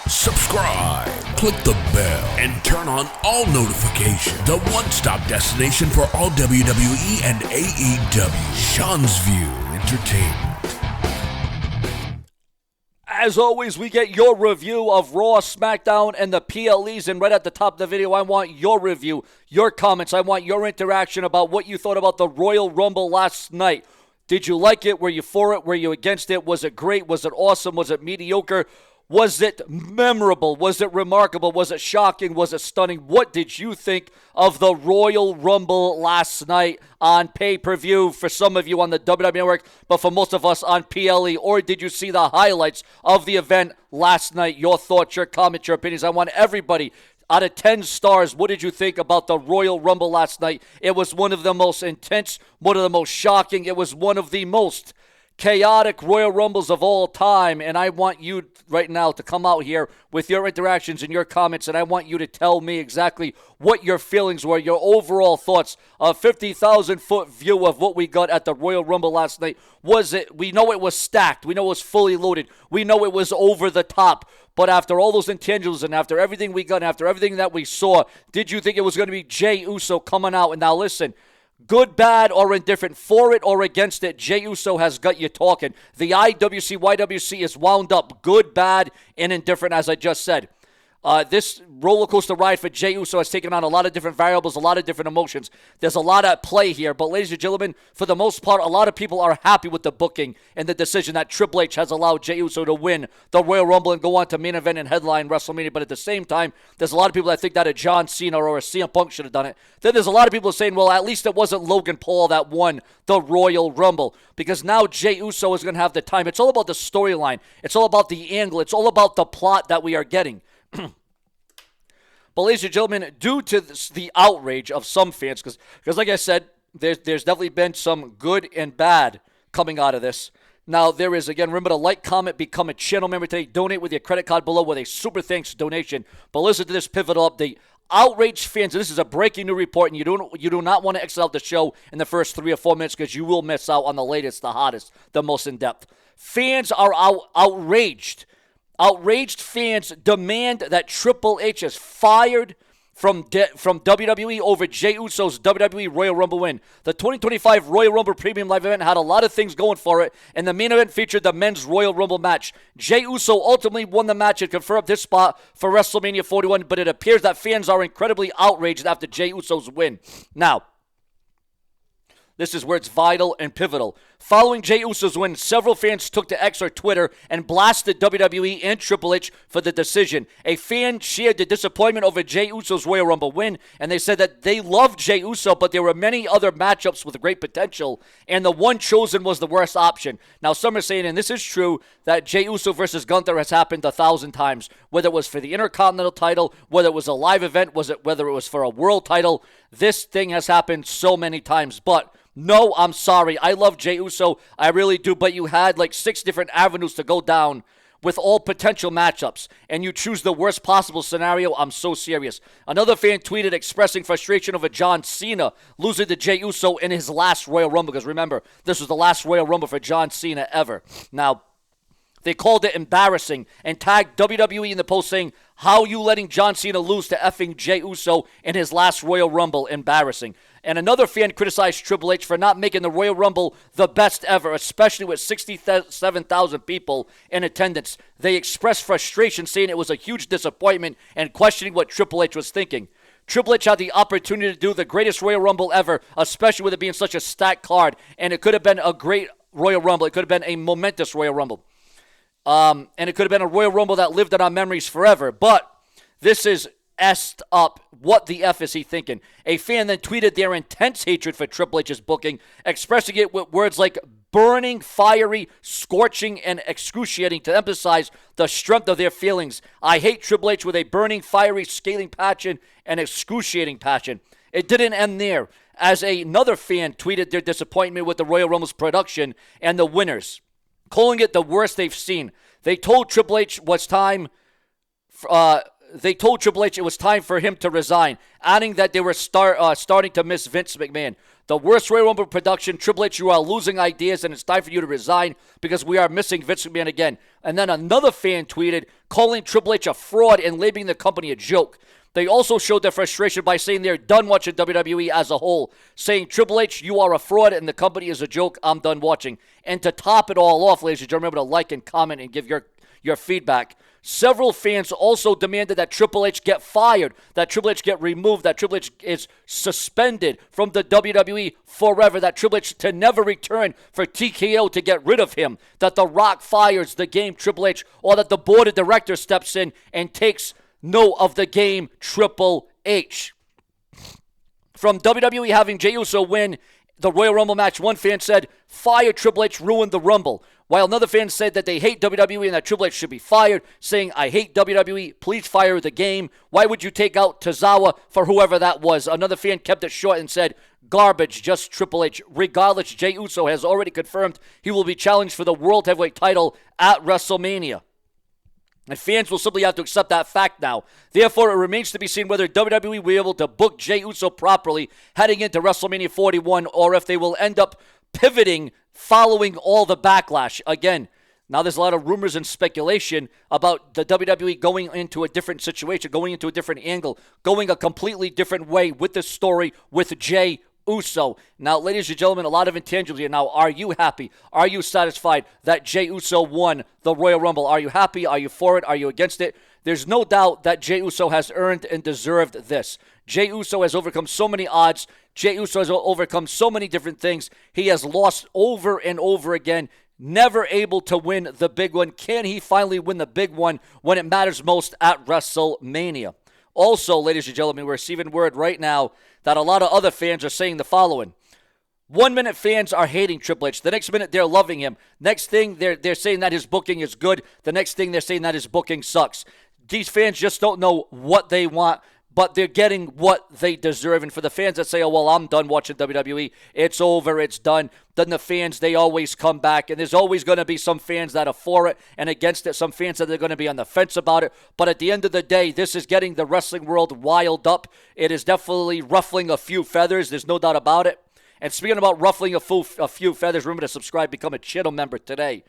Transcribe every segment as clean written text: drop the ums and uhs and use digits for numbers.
subscribe, click the bell, and turn on all notifications. The one-stop destination for all WWE and AEW. Seanzviewent Entertainment. As always, we get your review of Raw, Smackdown, and the PLEs. And right at the top of the video, I want your review, your comments. I want your interaction about what you thought about the Royal Rumble last night. Did you like it? Were you for it? Were you against it? Was it great? Was it awesome? Was it mediocre? Was it memorable? Was it remarkable? Was it shocking? Was it stunning? What did you think of the Royal Rumble last night on pay-per-view? For some of you on the WWE Network, but for most of us on PLE. Or did you see the highlights of the event last night? Your thoughts, your comments, your opinions. I want everybody. Out of 10 stars, what did you think about the Royal Rumble last night? It was one of the most intense, one of the most shocking. It was one of the most chaotic Royal Rumbles of all time, and I want you right now to come out here with your interactions and your comments, and I want you to tell me exactly what your feelings were, your overall thoughts. A 50,000-foot view of what we got at the Royal Rumble last night. We know it was stacked. We know it was fully loaded. We know it was over the top. But after all those intangibles and after everything we got, and after everything that we saw, did you think it was going to be Jey Uso coming out? And now listen, good, bad, or indifferent, for it or against it, Jey Uso has got you talking. The IWC, YWC is wound up good, bad, and indifferent, as I just said. This roller coaster ride for Jey Uso has taken on a lot of different variables, a lot of different emotions. There's a lot at play here, but ladies and gentlemen, for the most part, a lot of people are happy with the booking and the decision that Triple H has allowed Jey Uso to win the Royal Rumble and go on to main event and headline WrestleMania. But at the same time, there's a lot of people that think that a John Cena or a CM Punk should have done it. Then there's a lot of people saying, well, at least it wasn't Logan Paul that won the Royal Rumble, because now Jey Uso is going to have the time. It's all about the storyline. It's all about the angle. It's all about the plot that we are getting. But ladies and gentlemen, due to the outrage of some fans, because like I said, there's definitely been some good and bad coming out of this. Now, there is, again, remember to like, comment, become a channel member today. Donate with your credit card below with a super thanks donation. But listen to this pivotal update. Outraged fans, and this is a breaking new report, and you do not want to exit out the show in the first 3 or 4 minutes, because you will miss out on the latest, the hottest, the most in-depth. Fans are outraged. Outraged fans demand that Triple H is fired from WWE over Jey Uso's WWE Royal Rumble win. The 2025 Royal Rumble Premium Live event had a lot of things going for it, and the main event featured the men's Royal Rumble match. Jey Uso ultimately won the match and confirmed his spot for WrestleMania 41, but it appears that fans are incredibly outraged after Jey Uso's win. Now, this is where it's vital and pivotal. Following Jey Uso's win, several fans took to X or Twitter and blasted WWE and Triple H for the decision. A fan shared the disappointment over Jey Uso's Royal Rumble win, and they said that they loved Jey Uso, but there were many other matchups with great potential, and the one chosen was the worst option. Now, some are saying, and this is true, that Jey Uso versus Gunther has happened 1,000 times, whether it was for the Intercontinental title, whether it was a live event, whether it was for a world title. This thing has happened so many times, but no, I'm sorry. I love Jey Uso. I really do. But you had like 6 different avenues to go down with all potential matchups, and you choose the worst possible scenario. I'm so serious. Another fan tweeted expressing frustration over John Cena losing to Jey Uso in his last Royal Rumble, because remember, this was the last Royal Rumble for John Cena ever. Now, they called it embarrassing and tagged WWE in the post saying, how you letting John Cena lose to effing Jey Uso in his last Royal Rumble? Embarrassing. And another fan criticized Triple H for not making the Royal Rumble the best ever, especially with 67,000 people in attendance. They expressed frustration, saying it was a huge disappointment and questioning what Triple H was thinking. Triple H had the opportunity to do the greatest Royal Rumble ever, especially with it being such a stacked card, and it could have been a great Royal Rumble. It could have been a momentous Royal Rumble. And it could have been a Royal Rumble that lived in our memories forever. But this is effed up. What the F is he thinking? A fan then tweeted their intense hatred for Triple H's booking, expressing it with words like burning, fiery, scorching, and excruciating to emphasize the strength of their feelings. I hate Triple H with a burning, fiery, scathing passion and excruciating passion. It didn't end there, as another fan tweeted their disappointment with the Royal Rumble's production and the winners, calling it the worst they've seen. They told Triple H it was time for him to resign, adding that they were starting to miss Vince McMahon. The worst Royal Rumble production. Triple H, you are losing ideas, and it's time for you to resign because we are missing Vince McMahon again. And then another fan tweeted, calling Triple H a fraud and labeling the company a joke. They also showed their frustration by saying they're done watching WWE as a whole, saying, Triple H, you are a fraud and the company is a joke. I'm done watching. And to top it all off, ladies and gentlemen, remember to like and comment and give your feedback. Several fans also demanded that Triple H get fired, that Triple H get removed, that Triple H is suspended from the WWE forever, that Triple H to never return for TKO to get rid of him, that The Rock fires the game Triple H, or that the board of directors steps in and takes note of the game Triple H. From WWE having Jey Uso win the Royal Rumble match, one fan said, fire Triple H, ruined the Rumble. While another fan said that they hate WWE and that Triple H should be fired, saying, I hate WWE, please fire the game. Why would you take out Tozawa for whoever that was? Another fan kept it short and said, garbage, just Triple H. Regardless, Jey Uso has already confirmed he will be challenged for the World Heavyweight title at WrestleMania. And fans will simply have to accept that fact now. Therefore, it remains to be seen whether WWE will be able to book Jey Uso properly heading into WrestleMania 41, or if they will end up pivoting following all the backlash. Again, now there's a lot of rumors and speculation about the WWE going into a different situation, going into a different angle, going a completely different way with this story with Jey Uso. Now, ladies and gentlemen, a lot of intangibles here. Now, are you happy? Are you satisfied that Jey Uso won the Royal Rumble? Are you happy? Are you for it? Are you against it? There's no doubt that Jey Uso has earned and deserved this. Jey Uso has overcome so many odds. Jey Uso has overcome so many different things. He has lost over and over again, never able to win the big one. Can he finally win the big one when it matters most at WrestleMania? Also, ladies and gentlemen, we're receiving word right now that a lot of other fans are saying the following. 1 minute fans are hating Triple H. The next minute they're loving him. Next thing they're saying that his booking is good. The next thing they're saying that his booking sucks. These fans just don't know what they want, but they're getting what they deserve. And for the fans that say, oh, well, I'm done watching WWE, it's over, it's done, then the fans, they always come back. And there's always going to be some fans that are for it and against it, some fans that are going to be on the fence about it. But at the end of the day, this is getting the wrestling world wild up. It is definitely ruffling a few feathers. There's no doubt about it. And speaking about ruffling a few feathers, remember to subscribe, become a channel member today.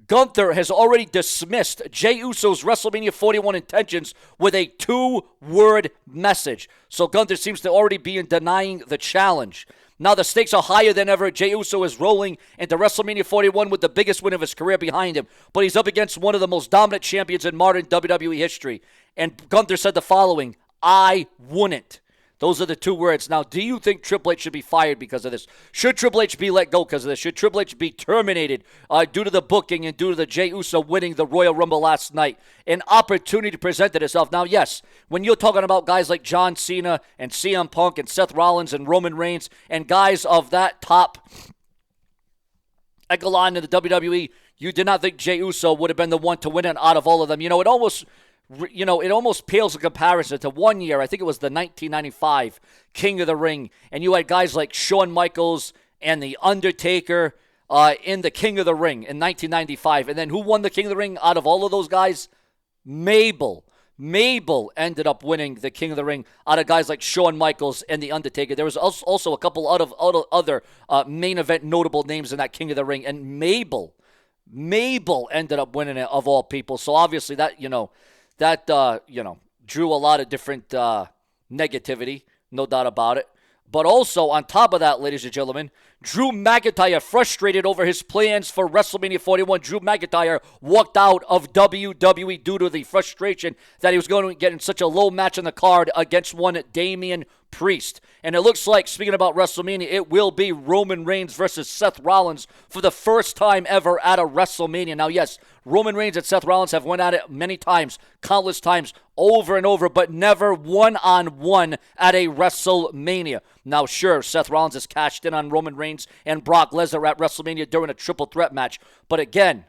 Gunther has already dismissed Jey Uso's WrestleMania 41 intentions with a 2-word message. So Gunther seems to already be denying the challenge. Now the stakes are higher than ever. Jey Uso is rolling into WrestleMania 41 with the biggest win of his career behind him. But he's up against one of the most dominant champions in modern WWE history. And Gunther said the following, I wouldn't. Those are the 2 words. Now, do you think Triple H should be fired because of this? Should Triple H be let go because of this? Should Triple H be terminated due to the booking and due to the Jey Uso winning the Royal Rumble last night? An opportunity presented itself. Now, yes, when you're talking about guys like John Cena and CM Punk and Seth Rollins and Roman Reigns and guys of that top echelon in the WWE, you did not think Jey Uso would have been the one to win it out of all of them. It almost pales in comparison to one year. I think it was the 1995 King of the Ring. And you had guys like Shawn Michaels and The Undertaker in the King of the Ring in 1995. And then who won the King of the Ring out of all of those guys? Mabel. Mabel ended up winning the King of the Ring out of guys like Shawn Michaels and The Undertaker. There was also a couple of other main event notable names in that King of the Ring. And Mabel ended up winning it of all people. So obviously that, drew a lot of different negativity, no doubt about it. But also, on top of that, ladies and gentlemen, Drew McIntyre, frustrated over his plans for WrestleMania 41. Drew McIntyre walked out of WWE due to the frustration that he was going to get in such a low match on the card against one Damian Priest. And it looks like, speaking about WrestleMania, it will be Roman Reigns versus Seth Rollins for the first time ever at a WrestleMania. Now, yes, Roman Reigns and Seth Rollins have went at it many times, countless times, over and over, but never one-on-one at a WrestleMania. Now, sure, Seth Rollins has cashed in on Roman Reigns and Brock Lesnar at WrestleMania during a triple threat match. But again,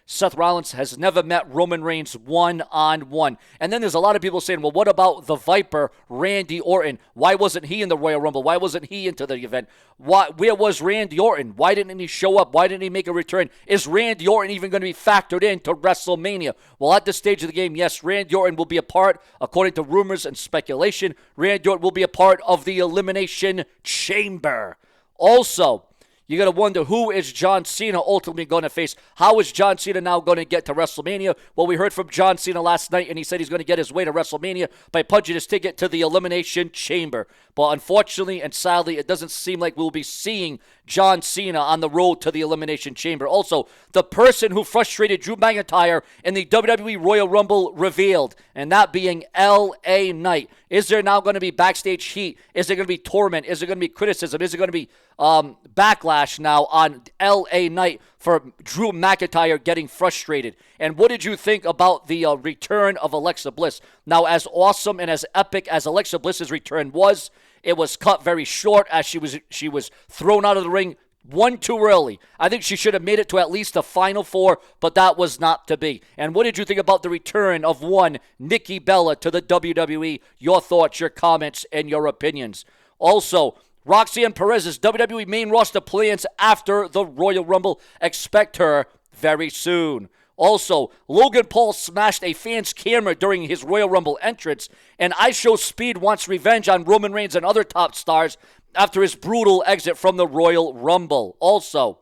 Seth Rollins has never met Roman Reigns one-on-one. And then there's a lot of people saying, well, what about the Viper, Randy Orton? Why wasn't he in the Royal Rumble? Why wasn't he into the event? Where was Randy Orton? Why didn't he show up? Why didn't he make a return? Is Randy Orton even going to be factored into WrestleMania? Well, at this stage of the game, yes, Randy Orton will be a part, according to rumors and speculation, Randy Orton will be a part of the Elimination Elimination Chamber. Also, you got to wonder, who is John Cena ultimately going to face? How is John Cena now going to get to WrestleMania? Well, we heard from John Cena last night, and he said he's going to get his way to WrestleMania by punching his ticket to the Elimination Chamber. But unfortunately and sadly, it doesn't seem like we'll be seeing John Cena on the road to the Elimination Chamber. Also, the person who frustrated Drew McIntyre in the WWE Royal Rumble revealed, and that being L.A. Knight. Is there now going to be backstage heat? Is there going to be torment? Is there going to be criticism? Is there going to be backlash now on L.A. Knight for Drew McIntyre getting frustrated? And what did you think about the return of Alexa Bliss? Now, as awesome and as epic as Alexa Bliss's return was, it was cut very short as she was thrown out of the ring one too early. I think she should have made it to at least the Final Four, but that was not to be. And what did you think about the return of one Nikki Bella to the WWE? Your thoughts, your comments, and your opinions. Also, Roxanne Perez's WWE main roster plans after the Royal Rumble. Expect her very soon. Also, Logan Paul smashed a fan's camera during his Royal Rumble entrance, and IShowSpeed wants revenge on Roman Reigns and other top stars after his brutal exit from the Royal Rumble. Also,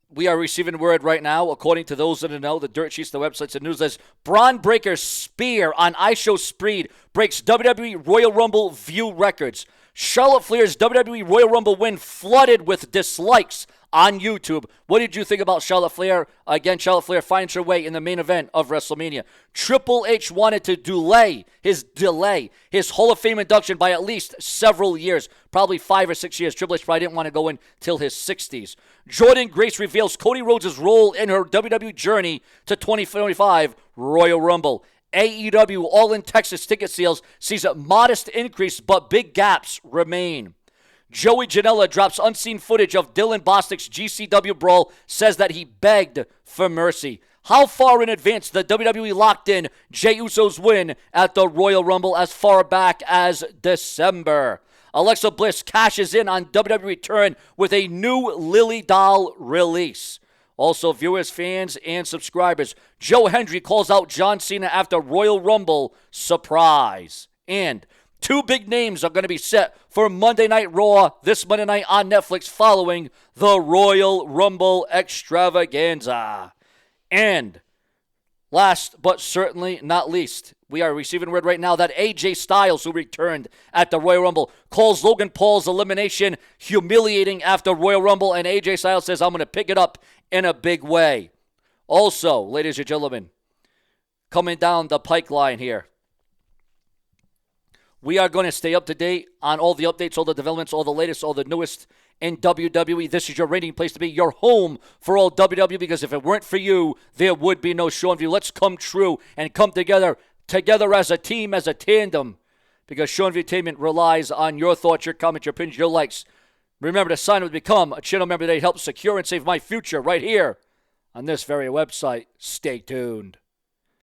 we are receiving word right now, according to those that know, the dirt sheets, the websites, the newsletters. Braun Breaker's spear on IShowSpeed breaks WWE Royal Rumble view records. Charlotte Flair's WWE Royal Rumble win flooded with dislikes on YouTube. What did you think about Charlotte Flair? Again, Charlotte Flair finds her way in the main event of WrestleMania. Triple H wanted to delay his Hall of Fame induction by at least several years, probably 5 or 6 years. Triple H probably didn't want to go in till his 60s. Jordan Grace reveals Cody Rhodes' role in her WWE journey to 2025 Royal Rumble. AEW All in Texas ticket sales sees a modest increase, but big gaps remain. Joey Janela drops unseen footage of Dylan Bostic's GCW brawl, says that he begged for mercy. How far in advance the WWE locked in Jey Uso's win at the Royal Rumble as far back as December? Alexa Bliss cashes in on WWE return with a new Lily doll release. Also, viewers, fans, and subscribers, Joe Hendry calls out John Cena after Royal Rumble surprise. And two big names are going to be set for Monday Night Raw this Monday night on Netflix following the Royal Rumble extravaganza. And last but certainly not least, we are receiving word right now that AJ Styles, who returned at the Royal Rumble, calls Logan Paul's elimination humiliating after Royal Rumble, and AJ Styles says, I'm going to pick it up in a big way. Also, ladies and gentlemen, coming down the pipeline here, we are going to stay up to date on all the updates, all the developments, all the latest, all the newest in WWE. This is your rating place to be, your home for all WWE, because if it weren't for you, there would be no Seanview. Let's come true and come together as a team, as a tandem, because Seanview Entertainment relies on your thoughts, your comments, your opinions, your likes. Remember to sign up to become a channel member that helps secure and save my future right here on this very website. Stay tuned.